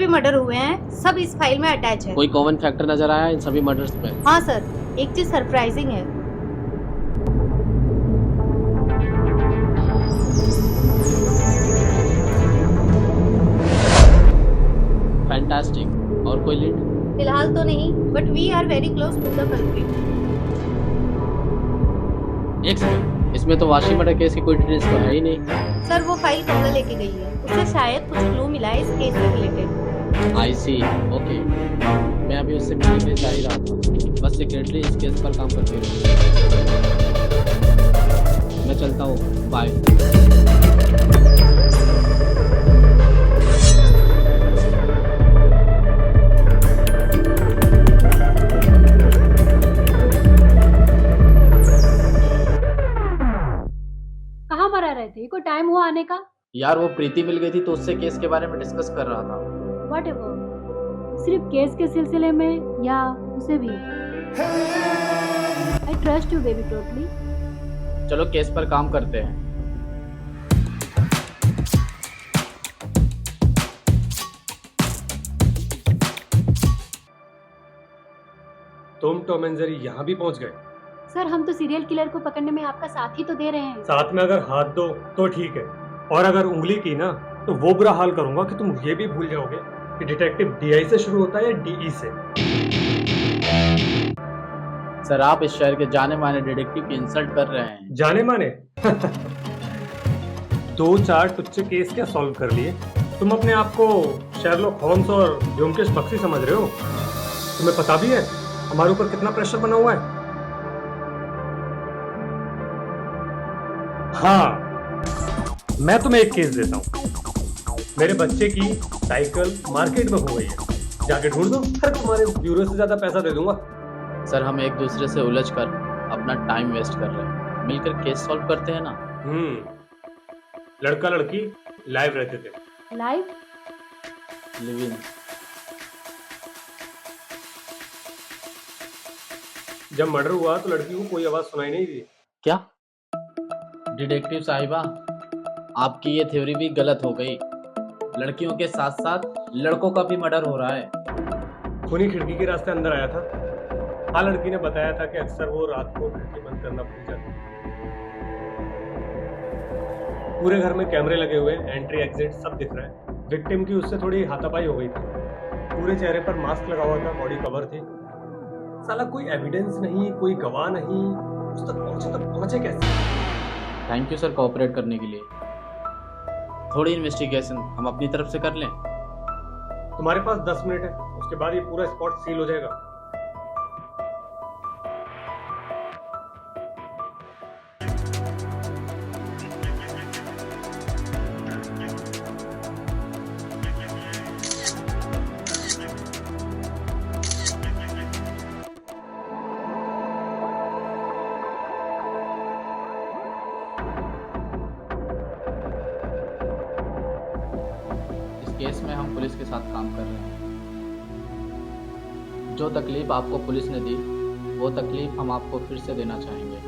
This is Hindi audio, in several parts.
भी मर्डर हुए हैं सब इस फाइल में अटैच है। कोई कॉमन फैक्टर नजर आया इन सभी मर्डर्स में? हाँ सर, एक चीज सरप्राइजिंग है। फैंटास्टिक। और कोई लीड? फिलहाल तो नहीं, but we are very close to the culprit. एक सेकंड, इसमें तो वाशी मर्डर केस की कोई डिटेल्स तो है ही नहीं। सर वो फाइल कमला लेके गई है, उसे शायद कुछ क्लू मिला है इस केस से रिलेटेड। आई सी, ओके। मैं अभी उससे मिलने के लिए जा ही रहा था, बस सीक्रेटली इस केस पर काम करती रहूँ। मैं चलता हूँ, बाय। कहाँ मरा रहे थे? कोई टाइम हुआ आने का? यार वो प्रीति मिल गई थी तो उससे केस के बारे में डिस्कस कर रहा था। Whatever. सिर्फ केस के सिलसिले में या उसे भी? I trust you baby totally. चलो केस पर काम करते हैं। तुम टॉम एंड जेरी यहाँ भी पहुँच गए? सर हम तो सीरियल किलर को पकड़ने में आपका साथ ही तो दे रहे हैं। साथ में अगर हाथ दो तो ठीक है, और अगर उंगली की ना तो वो बुरा हाल करूंगा कि तुम ये भी भूल जाओगे कि डिटेक्टिव डीआई से शुरू होता है या डीई से। सर आप इस शहर के जाने माने डिटेक्टिव की इंसल्ट कर रहे हैं। जाने माने? 2-4 टुच्चे केस क्या सॉल्व कर लिए? तुम अपने आप को शेरलॉक होम्स और ब्योमकेश बख्शी समझ रहे हो? तुम्हें पता भी है हमारे ऊपर कितना प्रेशर बना हुआ है? हाँ, मैं तुम्हें एक केस देता हूँ। मेरे बच्चे की साइकिल मार्केट में खो गई है, जाके ढूंढ दो। अरे तुम्हारे ब्यूरो से ज्यादा पैसा दे दूंगा। सर हम एक दूसरे से उलझ कर अपना टाइम वेस्ट कर रहे हैं, मिलकर केस सॉल्व करते हैं ना। लड़का लड़की लाइव रहते थे। लाइव? लिविंग। जब मर्डर हुआ तो लड़की को कोई आवाज सुनाई नहीं दी। क्या? डिटेक्टिव साहिबा, आपकी ये थ्योरी भी गलत हो गई। लड़कियों के साथ साथ लड़कों का भी मर्डर हो रहा है। खूनी खिड़की के रास्ते अंदर आया था। हाँ, लड़की ने बताया था कि अक्सर वो रात को खिड़की बंद करना भूल जाती। पूरे घर में कैमरे लगे हुए, एंट्री एग्जिट सब दिख रहा है। विक्टिम की उससे थोड़ी हाथापाई हो गई थी। पूरे चेहरे पर मास्क लगा हुआ था, बॉडी कवर थी। साला कोई एविडेंस नहीं, कोई गवाह नहीं, उस तक पहुंचे कैसे? थैंक यू सर कोऑपरेट करने के लिए। थोड़ी इन्वेस्टिगेशन हम अपनी तरफ से कर लें। तुम्हारे पास 10 मिनट है, उसके बाद ये पूरा स्पॉट सील हो जाएगा। केस में हम पुलिस के साथ काम कर रहे हैं। जो तकलीफ आपको पुलिस ने दी वो तकलीफ हम आपको फिर से देना चाहेंगे।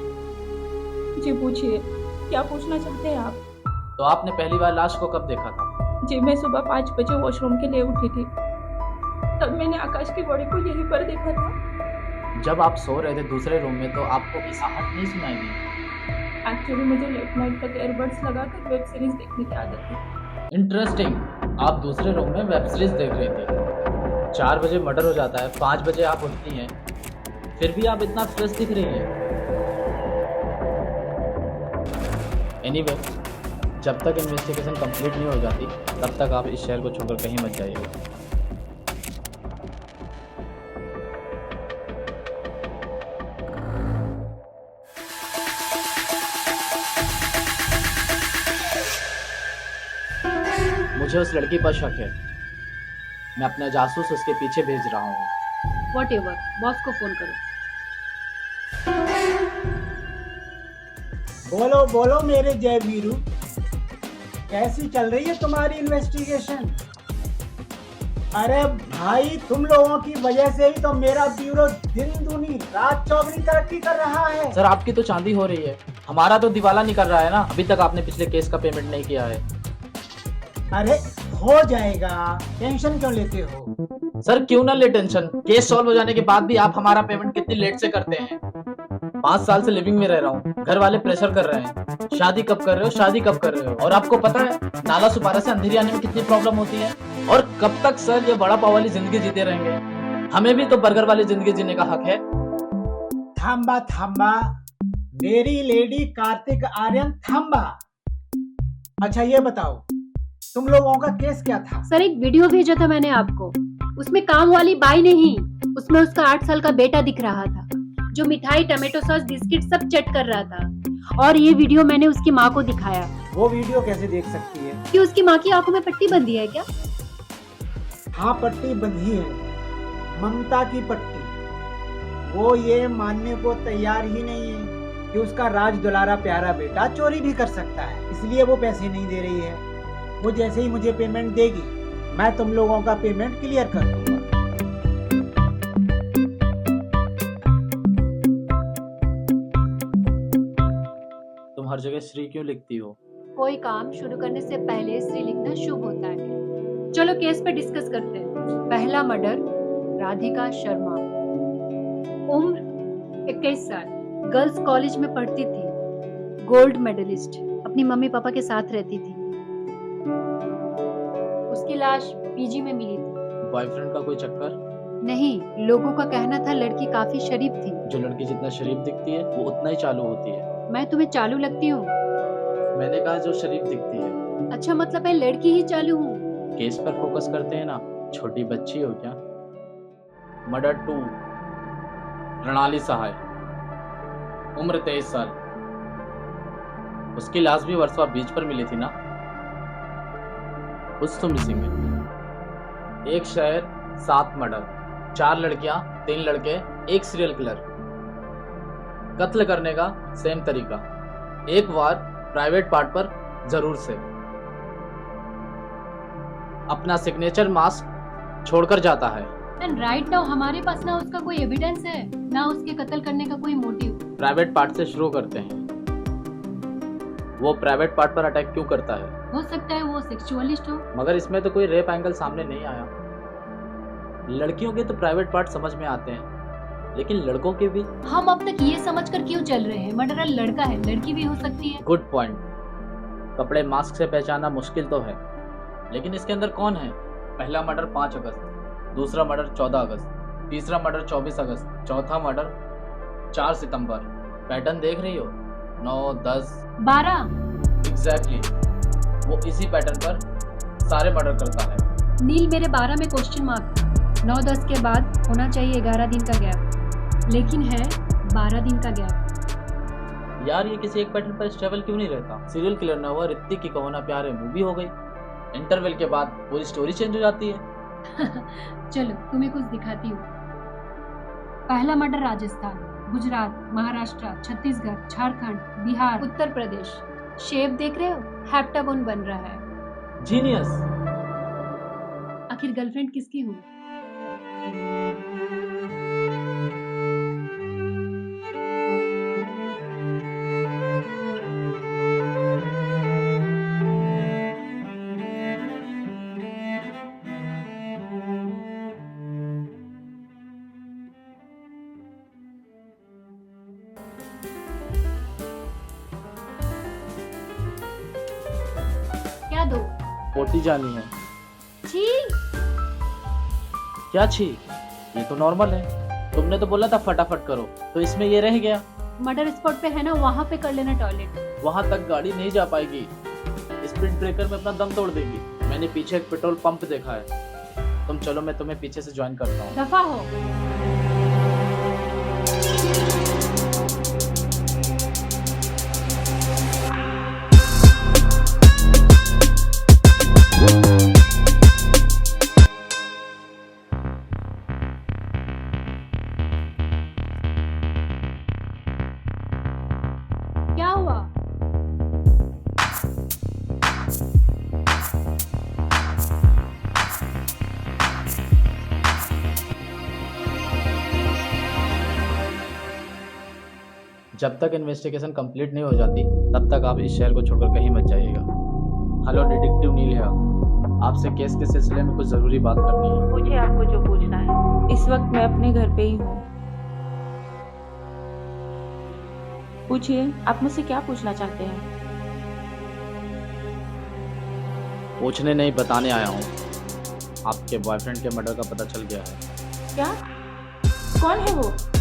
जी पूछिए, क्या पूछना चाहते हैं आप? तो आपने पहली बार लाश को कब देखा था? जी मैं सुबह 5 बजे वॉशरूम के लिए उठी थी, तब मैंने आकाश की बॉडी को यहीं पर देखा था। जब आप सो रहे थे दूसरे रूम में तो आपको की आहट नहीं सुनाई दी? एक्चुअली मुझे लेट नाइट तक एयरबड्स लगाकर वेब सीरीज देखने की आदत थी। इंटरेस्टिंग, आप दूसरे रूम में वेब सीरीज देख रही थी। 4 बजे मर्डर हो जाता है, 5 बजे आप उठती हैं, फिर भी आप इतना फ्रेश दिख रही हैं। एनीवे, जब तक इन्वेस्टिगेशन कंप्लीट नहीं हो जाती तब तक आप इस शहर को छोड़कर कहीं मत जाइएगा। मुझे उस लड़की पर शक है, मैं अपना जासूस उसके पीछे भेज रहा हूँ। Whatever. बॉस को फोन करो। बोलो बोलो मेरे जय वीरू, कैसी चल रही है तुम्हारी इन्वेस्टिगेशन? अरे भाई, तुम लोगों की वजह से ही तो मेरा ब्यूरो दिन दूनी रात चौगनी तरक्की कर रहा है। सर आपकी तो चांदी हो रही है, हमारा तो दिवाला नहीं कर रहा है ना। अभी तक आपने पिछले केस का पेमेंट नहीं किया है। अरे हो जाएगा, टेंशन क्यों लेते हो? सर क्यों ना ले टेंशन, केस सॉल्व हो जाने के बाद भी आप हमारा पेमेंट कितनी लेट से करते हैं। 5 साल से लिविंग में रह रहा हूँ, घर वाले प्रेशर कर रहे हैं, शादी कब कर रहे हो, शादी कब कर रहे हो। और आपको पता है नाला सुपारा से अंधेरी आने में कितनी प्रॉब्लम होती है। और कब तक सर ये बड़ा पाव वाली जिंदगी जीते रहेंगे? हमें भी तो बर्गर वाली जिंदगी जीने का हक है। थांबा थांबा, मेरी लेडी कार्तिक आर्यन थांबा। अच्छा ये बताओ, तुम लोगों का केस क्या था? सर एक वीडियो भेजा था मैंने आपको, उसमें काम वाली बाई नहीं, उसमें उसका 8 साल का बेटा दिख रहा था जो मिठाई, टमाटो सॉस, बिस्किट सब चट कर रहा था। और ये वीडियो मैंने उसकी माँ को दिखाया। वो वीडियो कैसे देख सकती है? कि उसकी माँ की आंखों में पट्टी बंधी है क्या? हाँ पट्टी बंधी है, ममता की पट्टी। वो ये मानने को तैयार ही नहीं है कि उसका राज दुलारा प्यारा बेटा चोरी भी कर सकता है, इसलिए वो पैसे नहीं दे रही है। वो जैसे ही मुझे पेमेंट देगी, मैं तुम लोगों का पेमेंट क्लियर कर दूंगा। तुम हर जगह श्री क्यों लिखती हो? कोई काम शुरू करने से पहले श्री लिखना शुभ होता है। चलो केस पे डिस्कस करते हैं। पहला मर्डर, राधिका शर्मा, उम्र 21 साल, गर्ल्स कॉलेज में पढ़ती थी, गोल्ड मेडलिस्ट, अपनी मम्मी पापा के साथ रहती थी। उसकी लाश पीजी में मिली थी। बॉयफ्रेंड का कोई चक्कर? नहीं, लोगों का कहना था लड़की काफी शरीफ थी। जो लड़की जितना शरीफ दिखती है वो उतना ही चालू होती है। मैं तुम्हें चालू लगती हूँ? मैंने कहा जो शरीफ दिखती है। अच्छा मतलब मैं लड़की ही चालू हूँ? केस पर फोकस करते हैं ना, छोटी बच्ची हो क्या? मर्डर 2, प्रणाली सहाय, उम्र 23 साल, उसकी लाश भी वर्सोवा बीच पर मिली थी ना? कुछ तो मिसिंग है। एक शहर, 7 मर्डर, 4 लड़कियां, 3 लड़के, एक सीरियल किलर। कत्ल करने का सेम तरीका, एक बार प्राइवेट पार्ट पर जरूर से। अपना सिग्नेचर मास्क छोड़कर जाता है। एंड राइट नाउ हमारे पास ना उसका कोई एविडेंस है, ना उसके कत्ल करने का कोई मोटिव। प्राइवेट पार्ट से शुरू करते हैं। वो प्राइवेट पार्ट पर अटैक क्यों करता है? हो सकता है वो सेक्सुअलिस्ट हो। मगर इसमें तो कोई रेप एंगल सामने नहीं आया। लड़कियों के तो प्राइवेट पार्ट समझ में आते हैं, लेकिन लड़कों के भी। हम अब तक ये समझकर क्यों चल रहे हैं मर्डरर लड़का है, लड़की भी हो सकती है। Good point. कपड़े मास्क से पहचानना मुश्किल तो है, लेकिन इसके अंदर कौन है? पहला मर्डर 5 अगस्त, दूसरा मर्डर 14 अगस्त, तीसरा मर्डर 24 अगस्त, चौथा मर्डर 4 सितंबर। पैटर्न देख रही हो? 9, 10, 12। एग्जैक्टली। वो इसी पैटर्न पर सारे मर्डर करता है। नील मेरे 12 में क्वेश्चन मार्क था। 9-10 के बाद होना चाहिए 11 दिन का गैप, लेकिन है 12 दिन का गैप। यार ये किसी एक पैटर्न पर स्टेबल क्यों नहीं रहता? सीरियल किलर ना हुआ, ऋतिक की कहो ना प्यारे मूवी हो गई, इंटरवल के बाद पूरी स्टोरी चेंज हो जाती है। चलो तुम्हें कुछ दिखाती हूँ। पहला मर्डर राजस्थान, गुजरात, महाराष्ट्र, छत्तीसगढ़, झारखंड, बिहार, उत्तर प्रदेश। शेप देख रहे हो? हेप्टागोन बन रहा है। जीनियस। आखिर गर्लफ्रेंड किसकी हूँ? क्या दो? पोटी जानी है। छी, क्या छी? ये तो नॉर्मल है। तुमने तो बोला था फटाफट करो, तो इसमें ये रह गया। मर्डर स्पॉट पे है ना, वहाँ पे कर लेना टॉयलेट। वहां तक गाड़ी नहीं जा पाएगी, स्पीड ब्रेकर में अपना दम तोड़ देगी। मैंने पीछे एक पेट्रोल पंप देखा है। तुम चलो, मैं तुम्हें पीछे से ज्वाइन करता हूँ। दफा हो। क्या हुआ? जब तक इन्वेस्टिगेशन कंप्लीट नहीं हो जाती, तब तक आप इस शहर को छोड़कर कहीं मत जाइएगा। हेलो डिटेक्टिव नील है। आपसे केस के सिलसिले में कुछ जरूरी बात करनी है। पूछे आपको जो पूछना है। इस वक्त मैं अपने घर पे ही हूँ। पूछिए, आप मुझसे क्या पूछना चाहते हैं? पूछने नहीं बताने आया हूँ। आपके बॉयफ्रेंड के मर्डर का पता चल गया है। क्या? कौन है वो?